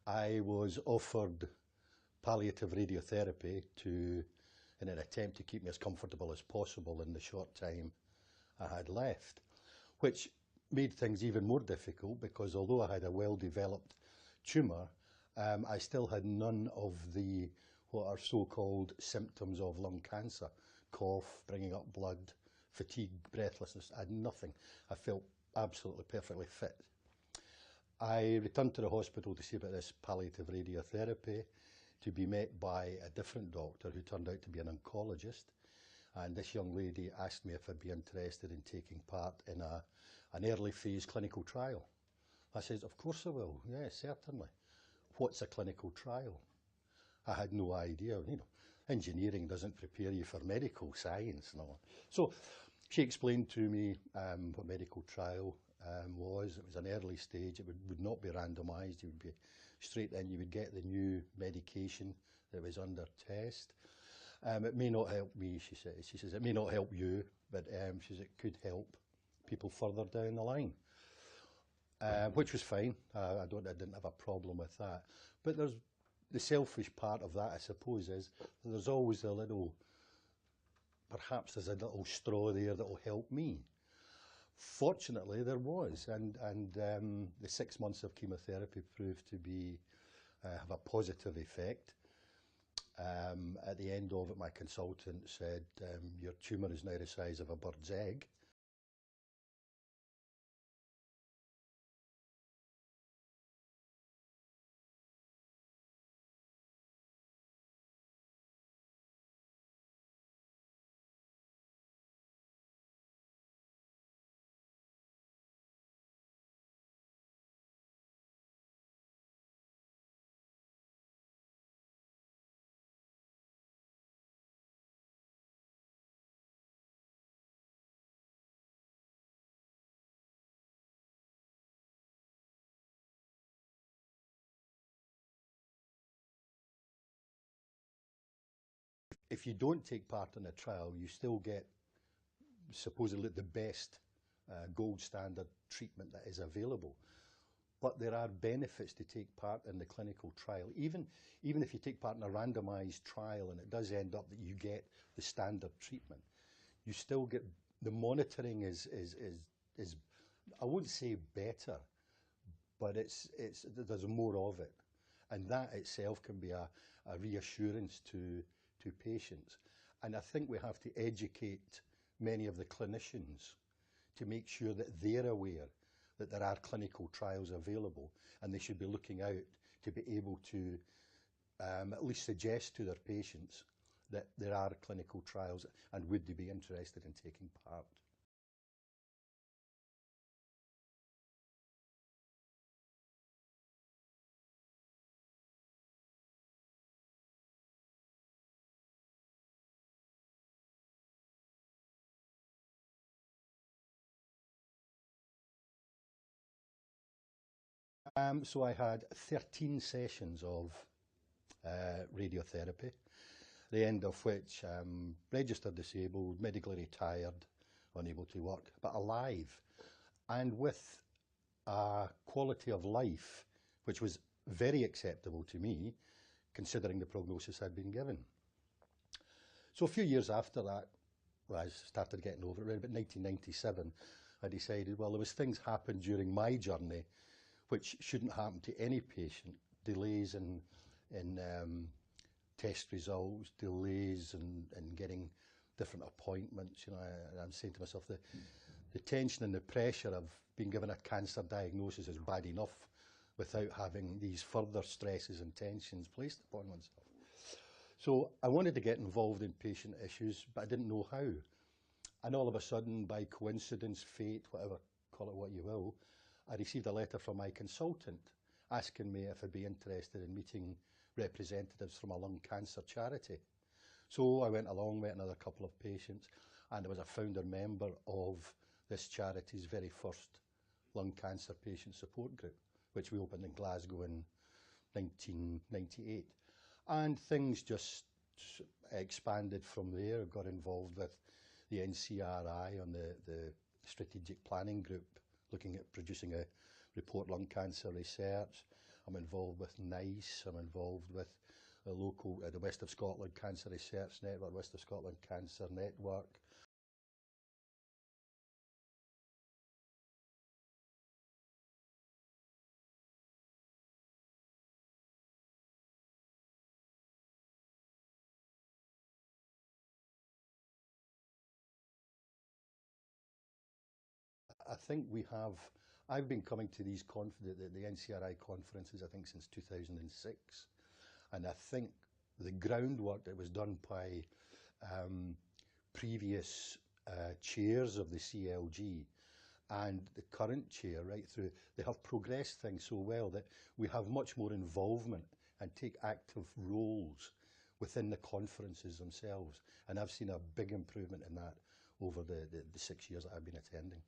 I was offered palliative radiotherapy in an attempt to keep me as comfortable as possible in the short time I had left, which made things even more difficult because although I had a well-developed tumour, I still had none of the what are so-called symptoms of lung cancer: cough, bringing up blood, fatigue, breathlessness. I had nothing. I felt absolutely perfectly fit. I returned to the hospital to see about this palliative radiotherapy, to be met by a different doctor who turned out to be an oncologist. And this young lady asked me if I'd be interested in taking part in an early phase clinical trial. I said, of course I will, yeah, certainly. What's a clinical trial? I had no idea. Engineering doesn't prepare you for medical science. No. So she explained to me what medical trial was. It was an early stage. It would not be randomised. You would be straight in. You would get the new medication that was under test. It may not help me, she says. She says, it may not help you, but she says it could help people further down the line. Which was fine. I didn't have a problem with that. But there's the selfish part of that, I suppose, is there's always a little, perhaps there's a little straw there that will help me. Fortunately, there was, and the 6 months of chemotherapy proved to be have a positive effect. At the end of it, my consultant said, your tumour is now the size of a bird's egg. If you don't take part in a trial, you still get supposedly the best gold standard treatment that is available. But there are benefits to take part in the clinical trial. Even if you take part in a randomised trial and it does end up that you get the standard treatment, you still get, the monitoring is I wouldn't say better, but there's more of it. And that itself can be a reassurance to patients. And I think we have to educate many of the clinicians to make sure that they're aware that there are clinical trials available, and they should be looking out to be able to at least suggest to their patients that there are clinical trials and would they be interested in taking part. So I had 13 sessions of radiotherapy, the end of which registered disabled, medically retired, unable to work, but alive, and with a quality of life which was very acceptable to me, considering the prognosis I'd been given. So a few years after that, I started getting over it, around about 1997, I decided, well, there was things happened during my journey which shouldn't happen to any patient. Delays in test results, delays in getting different appointments. I'm saying to myself, the tension and the pressure of being given a cancer diagnosis is bad enough without having these further stresses and tensions placed upon oneself. So I wanted to get involved in patient issues, but I didn't know how. And all of a sudden, by coincidence, fate, whatever, call it what you will, I received a letter from my consultant asking me if I'd be interested in meeting representatives from a lung cancer charity. So I went along, met another couple of patients, and I was a founder member of this charity's very first lung cancer patient support group, which we opened in Glasgow in 1998. And things just expanded from there. I got involved with the NCRI on the strategic planning group, looking at producing a report lung cancer research. I'm involved with NICE, I'm involved with the local, the West of Scotland Cancer Research Network, West of Scotland Cancer Network. I think I've been coming to these the NCRI conferences, I think, since 2006. And I think the groundwork that was done by previous chairs of the CLG and the current chair right through, they have progressed things so well that we have much more involvement and take active roles within the conferences themselves. And I've seen a big improvement in that over the 6 years that I've been attending.